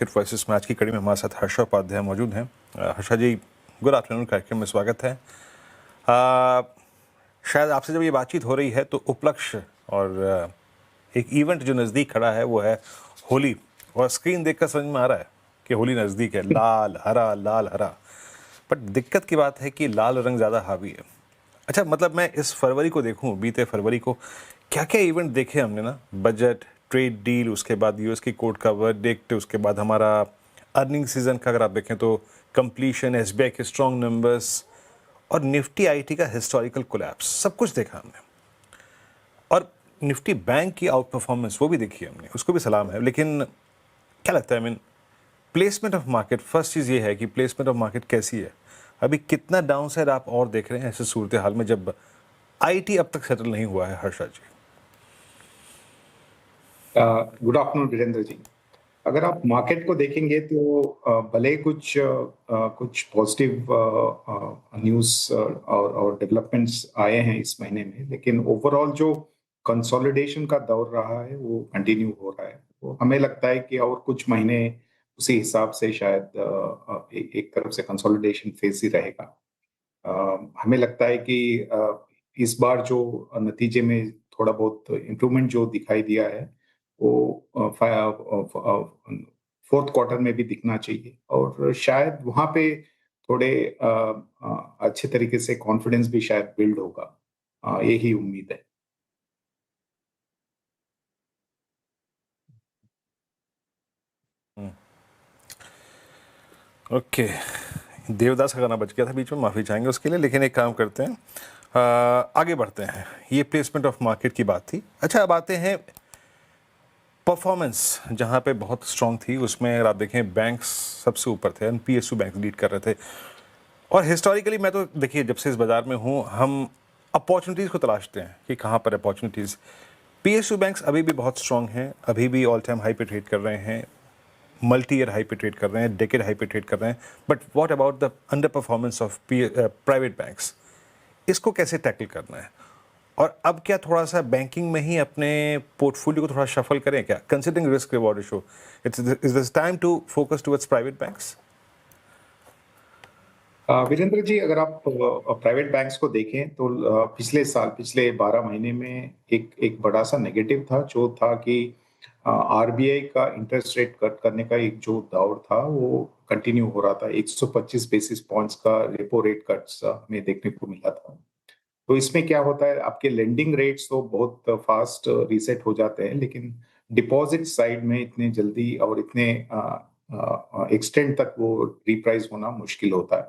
Market voices में आज की कड़ी में हमारे साथ हर्षा उपाध्याय मौजूद हैं। हर्षा जी, गुड आफ्टरनून, कार्यक्रम में स्वागत है। शायद आपसे जब ये बातचीत हो रही है तो उपलक्ष्य और एक इवेंट जो नज़दीक खड़ा है वो है होली, और स्क्रीन देखकर समझ में आ रहा है कि होली नज़दीक है। लाल हरा, बट दिक्कत की बात है कि लाल रंग ज़्यादा हावी है। अच्छा, मतलब मैं इस फरवरी को देखूं, बीते फरवरी को क्या क्या इवेंट देखे हमने ना, बजट, ट्रेड डील, उसके बाद यूएस की कोर्ट का वर्डिक्ट, उसके बाद हमारा अर्निंग सीजन का अगर आप देखें तो कंप्लीशन, एसबीआई के स्ट्रॉन्ग नंबर्स और निफ्टी आईटी का हिस्टोरिकल कोलैप्स, सब कुछ देखा हमने। और निफ्टी बैंक की आउट परफॉर्मेंस वो भी देखी हमने, उसको भी सलाम है। लेकिन क्या लगता है, प्लेसमेंट ऑफ मार्केट, फर्स्ट चीज़ ये है कि प्लेसमेंट ऑफ मार्केट कैसी है, अभी कितना डाउन साइड आप और देख रहे हैं ऐसे सूरत हाल में जब आईटी अब तक सेटल नहीं हुआ है? हर्षा जी, गुड आफ्टरनून वीरेंद्र जी। अगर आप मार्केट को देखेंगे तो भले कुछ पॉजिटिव न्यूज़ और डेवलपमेंट्स आए हैं इस महीने में, लेकिन ओवरऑल जो कंसोलिडेशन का दौर रहा है वो कंटिन्यू हो रहा है। तो हमें लगता है कि और कुछ महीने उसी हिसाब से शायद एक तरफ से कंसोलिडेशन फेज ही रहेगा। हमें लगता है कि इस बार जो नतीजे में थोड़ा बहुत इम्प्रूवमेंट जो दिखाई दिया है वो फोर्थ क्वार्टर में भी दिखना चाहिए, और शायद वहां पे थोड़े अच्छे तरीके से कॉन्फिडेंस भी शायद बिल्ड होगा। यही उम्मीद है। ओके। देवदास का गाना बच गया था बीच में, माफ़ी चाहेंगे उसके लिए। लेकिन एक काम करते हैं, आगे बढ़ते हैं। ये प्लेसमेंट ऑफ मार्केट की बात थी। अच्छा, अब आते हैं परफॉर्मेंस, जहाँ पे बहुत स्ट्रांग थी उसमें अगर आप देखें बैंक्स सबसे ऊपर थे, पीएसयू बैंक लीड कर रहे थे। और हिस्टोरिकली मैं तो देखिए, जब से इस बाज़ार में हूँ, हम अपॉर्चुनिटीज़ को तलाशते हैं कि कहाँ पर अपॉर्चुनिटीज़। पीएसयू बैंक्स अभी भी बहुत स्ट्रांग हैं, अभी भी ऑल टाइम हाई पे ट्रेड कर रहे हैं, मल्टी ईयर हाई पे ट्रेड कर रहे हैं, डेकेड हाई पे ट्रेड कर रहे हैं। But what about the under performance of private banks, इसको कैसे टैकल करना है? और अब क्या थोड़ा सा बैंकिंग में ही अपने पोर्टफोलियो को थोड़ा शफल करें क्या, considering risk reward ratio? Is this time to focus towards private banks? Virendra ji, अगर आप प्राइवेट बैंक्स को देखें तो पिछले 12 महीने में एक बड़ा सा नेगेटिव था, जो था कि आरबीआई का इंटरेस्ट रेट कट करने का एक जो दौर था वो कंटिन्यू हो रहा था। 125 बेसिस पॉइंट्स का रेपो रेट कट्स हमें देखने को मिला था। तो इसमें क्या होता है, आपके लेंडिंग रेट्स तो बहुत फास्ट रीसेट हो जाते हैं, लेकिन डिपॉजिट साइड में इतने जल्दी और इतने एक्सटेंड तक वो रिप्राइस होना मुश्किल होता है।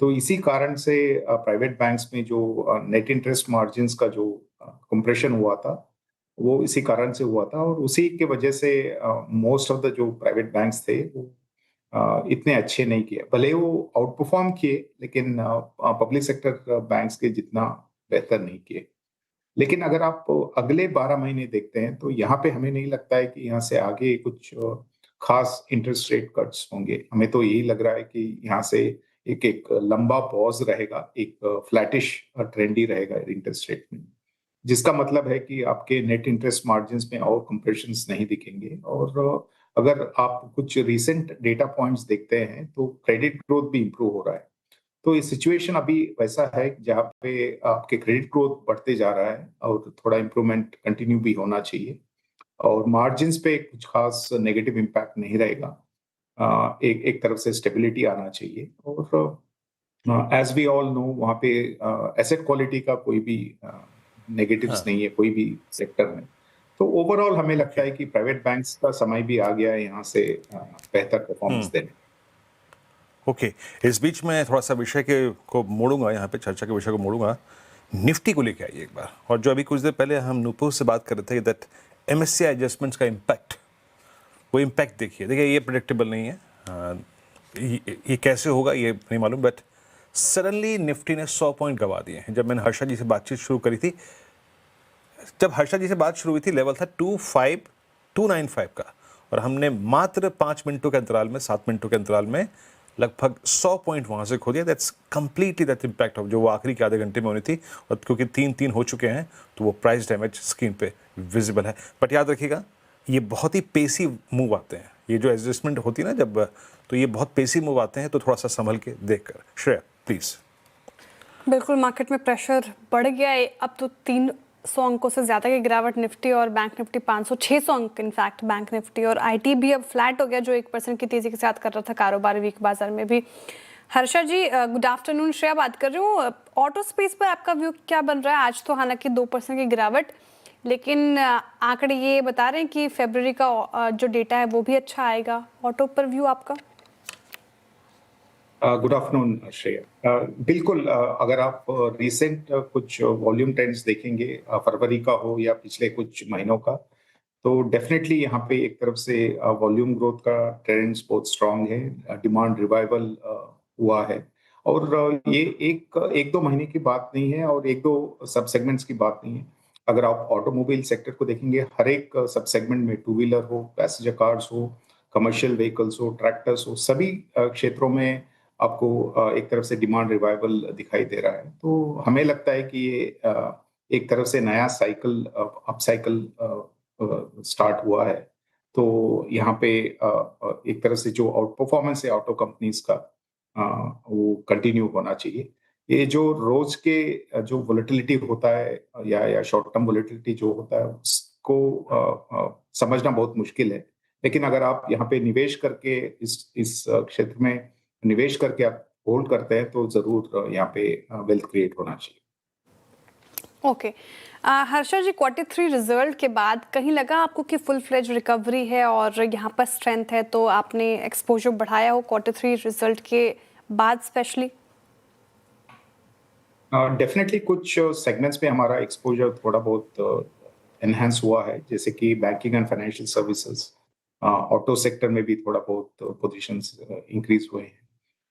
तो इसी कारण से प्राइवेट बैंक्स में जो नेट इंटरेस्ट मार्जिन्स का जो कंप्रेशन हुआ था वो इसी कारण से हुआ था, और उसी के वजह से मोस्ट ऑफ द जो प्राइवेट बैंक्स थे वो इतने अच्छे नहीं किए। भले वो आउट परफॉर्म किए, लेकिन पब्लिक सेक्टर बैंक्स के जितना बेहतर नहीं किए। लेकिन अगर आप अगले 12 महीने देखते हैं तो यहाँ पे हमें नहीं लगता है कि यहाँ से आगे कुछ खास इंटरेस्ट रेट कट्स होंगे। हमें तो यही लग रहा है कि यहाँ से एक एक लंबा पॉज रहेगा, एक फ्लैटिश ट्रेंड ही रहेगा इंटरेस्ट रेट में, जिसका मतलब है कि आपके नेट इंटरेस्ट मार्जिन्स में और कंप्रेशंस नहीं दिखेंगे। और अगर आप कुछ रिसेंट डेटा पॉइंट्स देखते हैं तो क्रेडिट ग्रोथ भी इंप्रूव हो रहा है। तो ये सिचुएशन अभी वैसा है जहाँ पे आपके क्रेडिट ग्रोथ बढ़ते जा रहा है और थोड़ा इंप्रूवमेंट कंटिन्यू भी होना चाहिए, और मार्जिन्स पे कुछ खास नेगेटिव इम्पैक्ट नहीं रहेगा। एक एक तरफ से स्टेबिलिटी आना चाहिए, और एज वी ऑल नो वहाँ पे एसेट क्वालिटी का कोई भी नेगेटिव्स हाँ, नहीं है कोई भी सेक्टर में। तो ओवरऑल हमें लगता ओके। है कि प्राइवेट बैंक्स का समय भी आ गया है यहाँ से बेहतर परफॉर्मेंस देने। ओके, इस बीच में थोड़ा सा विषय के को मोड़ूंगा, यहाँ पे चर्चा के विषय को मोड़ूंगा। निफ्टी को लेके आइए एक बार। और जो अभी कुछ देर पहले हम नूपुर से बात कर रहे थे दैट एमएससीआई एडजस्टमेंट्स का इम्पैक्ट, वो इम्पैक्ट देखिए ये प्रेडिक्टेबल नहीं है। ये कैसे होगा ये नहीं मालूम, बट सडनली निफ्टी ने 100 पॉइंट गवा दिए हैं। जब मैंने हर्षा जी से बातचीत शुरू करी थी, जब हर्षा जी से बात शुरू हुई थी, लेवल था 25295 का, और हमने मात्र 5 मिनटों के अंतराल में, 7 मिनटों के अंतराल में लगभग 100 पॉइंट वहां से खो दिया। That's completely that impact of जो वो आखिरी के आधे घंटे में होनी थी, और क्योंकि 3-3 हो चुके हैं तो वो प्राइस डैमेज स्क्रीन पे विजिबल है। बट याद रखिएगा, ये बहुत ही पेसी मूव आते हैं, ये जो एडजस्टमेंट होती है ना जब, तो ये बहुत पेसी मूव आते हैं, तो थोड़ा सा संभल के देख कर। श्रेया प्लीज। बिल्कुल, मार्केट में प्रेशर बढ़ गया है। अब तो 300 अंकों से ज़्यादा की गिरावट निफ्टी और बैंक निफ्टी 500 600 अंक इनफैक्ट बैंक निफ्टी, और आईटी भी अब फ्लैट हो गया जो 1% की तेज़ी के साथ कर रहा था कारोबार वीक बाजार में भी। हर्षा जी गुड आफ्टरनून, श्रेया बात कर रही हूँ। ऑटो स्पेस पर आपका व्यू क्या बन रहा है? आज तो हालांकि 2% की गिरावट, लेकिन आंकड़े ये बता रहे हैं कि फरवरी का जो डेटा है वो भी अच्छा आएगा। ऑटो पर व्यू आपका? Good afternoon Shreya. बिल्कुल, अगर आप रिसेंट कुछ वॉल्यूम ट्रेंड्स देखेंगे, फरवरी का हो या पिछले कुछ महीनों का, तो डेफिनेटली यहाँ पे एक तरफ से वॉल्यूम ग्रोथ का ट्रेंड्स बहुत स्ट्रांग है, डिमांड रिवाइवल हुआ है। और ये एक दो महीने की बात नहीं है और एक दो सब सेगमेंट्स की बात नहीं है। अगर आप ऑटोमोबाइल सेक्टर को देखेंगे, हर एक सब सेगमेंट में, टू व्हीलर हो, पैसेंजर कार्स हो, कमर्शियल व्हीकल्स हो, ट्रैक्टर्स हो, सभी क्षेत्रों में आपको एक तरफ से डिमांड रिवाइवल दिखाई दे रहा है। तो हमें लगता है कि ये एक तरफ से नया साइकिल, अप साइकिल स्टार्ट हुआ है। तो यहाँ पे एक तरह से जो आउट परफॉर्मेंस है ऑटो कंपनीज का, वो कंटिन्यू होना चाहिए। ये जो रोज के जो वोलेटिलिटी होता है या शॉर्ट टर्म वोलेटिलिटी जो होता है, उसको समझना बहुत मुश्किल है। लेकिन अगर आप यहाँ पे निवेश करके इस क्षेत्र में निवेश करके आप होल्ड करते हैं, तो जरूर यहाँ पे वेल्थ क्रिएट होना चाहिए। ओके हर्षा जी, Q3 रिजल्ट के बाद कहीं लगा आपको कि फुल फ्लेज रिकवरी है और यहाँ पर स्ट्रेंथ है, तो आपने एक्सपोजर बढ़ाया हो Q3 रिजल्ट के बाद स्पेशली? डेफिनेटली कुछ सेगमेंट्स में हमारा एक्सपोजर थोड़ा बहुत एनहांस हुआ है, जैसे कि banking and financial services, auto sector में भी थोड़ा बहुत पोजीशंस इंक्रीज हुए हैं।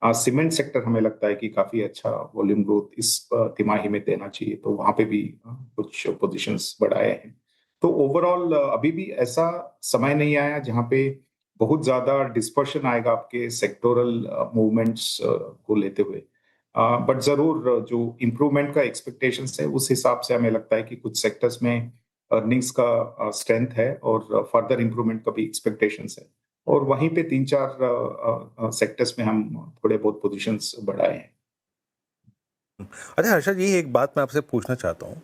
सीमेंट सेक्टर हमें लगता है कि काफी अच्छा वॉल्यूम ग्रोथ इस तिमाही में देना चाहिए, तो वहां पे भी कुछ पोजीशंस बढ़ाए हैं। तो ओवरऑल अभी भी ऐसा समय नहीं आया जहां पे बहुत ज्यादा डिस्पर्शन आएगा आपके सेक्टोरल मूवमेंट्स को लेते हुए। बट जरूर जो इम्प्रूवमेंट का एक्सपेक्टेशंस है, उस हिसाब से हमें लगता है कि कुछ सेक्टर्स में अर्निंग्स का स्ट्रेंथ है और फर्दर इम्प्रूवमेंट का भी एक्सपेक्टेशंस है। और वहीं पे 3-4 सेक्टर्स में हम थोड़े बहुत पोजीशंस बढ़ाए हैं। अच्छा हर्षा जी, एक बात मैं आपसे पूछना चाहता हूँ।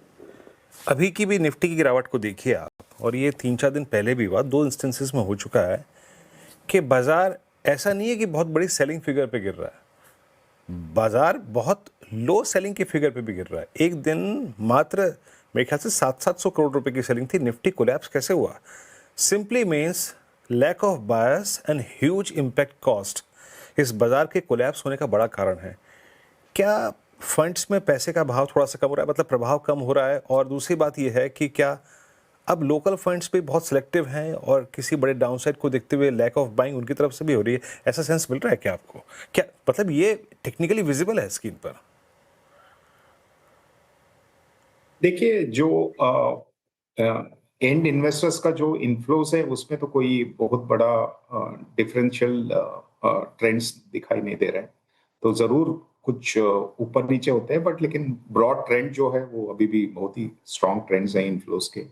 अभी की भी निफ्टी की गिरावट को देखिए आप, और ये 3-4 दिन पहले भी हुआ, 2 इंस्टेंसेस में हो चुका है कि बाजार ऐसा नहीं है कि बहुत बड़ी सेलिंग फिगर पे गिर रहा है, बाजार बहुत लो सेलिंग के फिगर पे भी गिर रहा है। एक दिन मात्र मेरे ख्याल से 700 करोड़ रुपए की सेलिंग थी। निफ्टी कोलैप्स कैसे हुआ? Simply means lack of buyers and huge impact cost इस बाजार के कोलैप्स होने का बड़ा कारण है। क्या फंड्स में पैसे का भाव थोड़ा सा कम हो रहा है, मतलब प्रभाव कम हो रहा है? और दूसरी बात यह है कि क्या अब लोकल फंड्स भी बहुत सिलेक्टिव हैं और किसी बड़े डाउनसाइड को देखते हुए लैक ऑफ बाइंग उनकी तरफ से भी हो रही है? ऐसा सेंस मिल रहा है क्या आपको? क्या मतलब ये टेक्निकली विजिबल है स्क्रीन पर? देखिए, जो एंड इन्वेस्टर्स का जो इन्फ्लोस है, उसमें तो कोई बहुत बड़ा डिफरेंशियल ट्रेंड्स दिखाई नहीं दे रहे हैं। तो जरूर कुछ ऊपर नीचे होते हैं, बट लेकिन ब्रॉड ट्रेंड जो है वो अभी भी बहुत ही स्ट्रॉन्ग ट्रेंड्स हैं इन्फ्लोस के।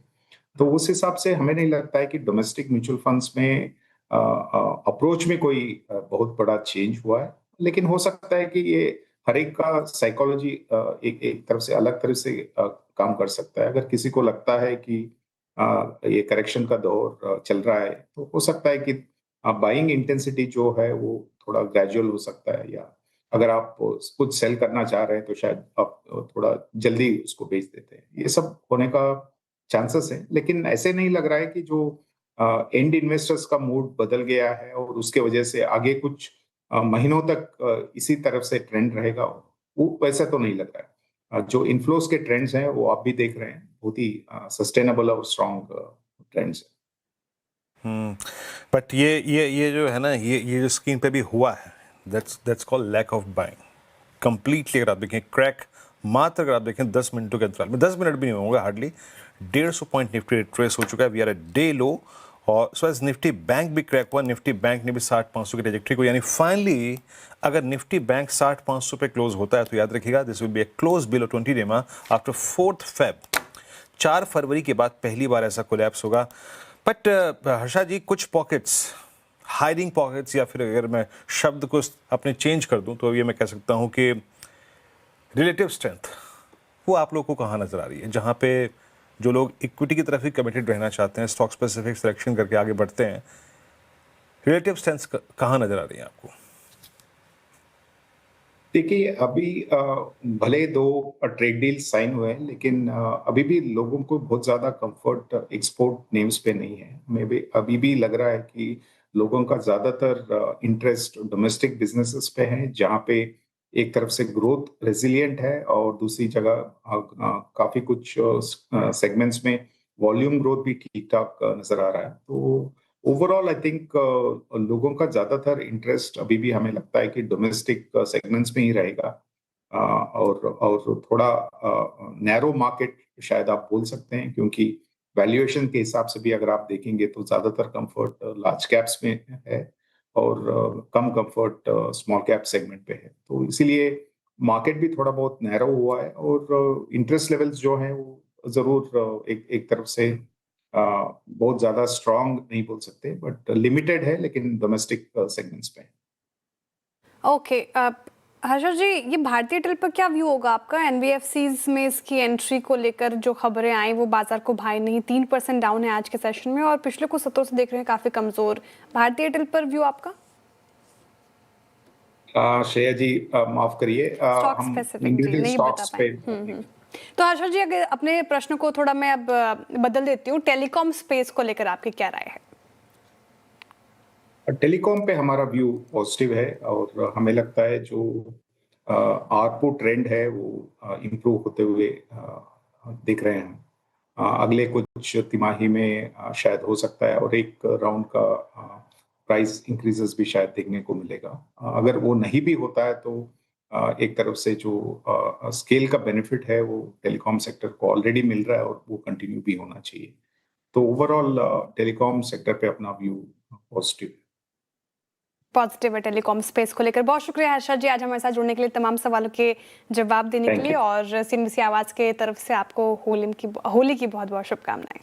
तो उस हिसाब से हमें नहीं लगता है कि डोमेस्टिक म्यूचुअल फंड्स में अप्रोच में कोई बहुत बड़ा चेंज हुआ है। लेकिन हो सकता है कि ये हर एक का साइकोलॉजी एक एक तरफ से अलग तरह से काम कर सकता है। अगर किसी को लगता है कि ये करेक्शन का दौर चल रहा है, तो हो सकता है कि बाइंग इंटेंसिटी जो है वो थोड़ा ग्रेजुअल हो सकता है, या अगर आप कुछ सेल करना चाह रहे हैं तो शायद आप थोड़ा जल्दी उसको बेच देते हैं। ये सब होने का चांसेस है, लेकिन ऐसे नहीं लग रहा है कि जो एंड इन्वेस्टर्स का मूड बदल गया है और उसके वजह से आगे कुछ महीनों तक इसी तरफ से ट्रेंड रहेगा, वो वैसा तो नहीं लग रहा है। जो इन्फ्लोस के ट्रेंड्स हैं वो आप भी देख रहे हैं, बहुत ही सस्टेनेबल और स्ट्रॉन्ग ट्रेंड्स हैं। बट ये जो है ना, ये जो स्क्रीन पे भी हुआ है, that's called lack of buying completely. अगर आप देखें क्रैक, मात्र अगर आप देखें 10 मिनटों के अंतराल में, 10 मिनट भी नहीं होगा हार्डली, 150 पॉइंट निफ्टी ट्रेस हो चुका है। We are a day low. और सो एज निफ्टी बैंक भी क्रैक हुआ, निफ्टी बैंक ने भी 60-500 की ट्रेजेक्टरी को, यानी फाइनली अगर निफ्टी बैंक 60-500 पे क्लोज होता है तो याद रखिएगा this will be A close below 20 day after 4 Feb. 4 फरवरी के बाद पहली बार ऐसा कोलैप्स होगा। बट हर्षा जी, कुछ पॉकेट्स हाइडिंग पॉकेट्स, या फिर अगर मैं शब्द को अपने चेंज कर दूं तो ये मैं कह सकता हूं कि रिलेटिव स्ट्रेंथ, वो आप लोग को कहाँ नज़र आ रही है? जहाँ पे जो लोग इक्विटी की तरफ ही कमिटेड रहना चाहते हैं, स्टॉक स्पेसिफिक सिलेक्शन करके आगे बढ़ते हैं, रिलेटिव स्ट्रेंथ कहाँ नज़र आ रही है आपको? देखिए, अभी भले 2 ट्रेड डील साइन हुए हैं, लेकिन अभी भी लोगों को बहुत ज़्यादा कंफर्ट एक्सपोर्ट नेम्स पे नहीं है। हमें भी अभी भी लग रहा है कि लोगों का ज़्यादातर इंटरेस्ट डोमेस्टिक बिज़नेसेस पे है, जहाँ पे एक तरफ से ग्रोथ रेज़िलिएंट है और दूसरी जगह काफ़ी कुछ सेगमेंट्स में वॉल्यूम ग्रोथ भी ठीक-ठाक नज़र आ रहा है। तो ओवरऑल आई थिंक लोगों का ज्यादातर इंटरेस्ट अभी भी हमें लगता है कि डोमेस्टिक सेगमेंट्स में ही रहेगा। और थोड़ा नैरो मार्केट शायद आप बोल सकते हैं, क्योंकि वैल्यूएशन के हिसाब से भी अगर आप देखेंगे तो ज्यादातर कंफर्ट लार्ज कैप्स में है और कम कंफर्ट स्मॉल कैप सेगमेंट पे है। तो इसीलिए मार्केट भी थोड़ा बहुत नैरो हुआ है और इंटरेस्ट लेवल्स जो हैं वो जरूर एक एक तरफ से बहुत ज्यादा स्ट्रांग नहीं बोल सकते, बट लिमिटेड है, लेकिन डोमेस्टिक सेगमेंट्स पे है। ओके, हर्षद जी, ये भारतीय एयरटेल पर क्या व्यू होगा आपका? एनबीएफसीज में इसकी एंट्री को लेकर जो खबरें आई वो बाजार को भाई नहीं, 3% डाउन है आज के सेशन में और पिछले कुछ सत्रों से देख रहे हैं काफी कमजोर। भारतीय एयरटेल पर व्यू आपका? श्रेया जी, माफ करिए, स्टॉक हम स्पेसिफिक जी इंडिविजुअल नहीं बता स्टॉक्स पाए। पे तो हर्षद जी, अगर अपने प्रश्न को थोड़ा मैं अब बदल देती हूँ, टेलीकॉम स्पेस को लेकर आपकी क्या राय है? टेलीकॉम पे हमारा व्यू पॉजिटिव है और हमें लगता है जो आरपू ट्रेंड है वो इम्प्रूव होते हुए दिख रहे हैं। अगले कुछ तिमाही में शायद हो सकता है और एक राउंड का प्राइस इंक्रीजेस भी शायद देखने को मिलेगा। अगर वो नहीं भी होता है तो एक तरफ से जो स्केल का बेनिफिट है वो टेलीकॉम सेक्टर को ऑलरेडी मिल रहा है और वो कंटिन्यू भी होना चाहिए। तो ओवरऑल टेलीकॉम सेक्टर पे अपना व्यू पॉजिटिव है। पॉजिटिव है टेलीकॉम स्पेस को लेकर। बहुत शुक्रिया हर्षद जी आज हमारे साथ जुड़ने के लिए, तमाम सवालों के जवाब देने के थैंक लिए, यू। और सीएनबीसी आवाज के तरफ से आपको होली की बहुत बहुत शुभकामनाएं।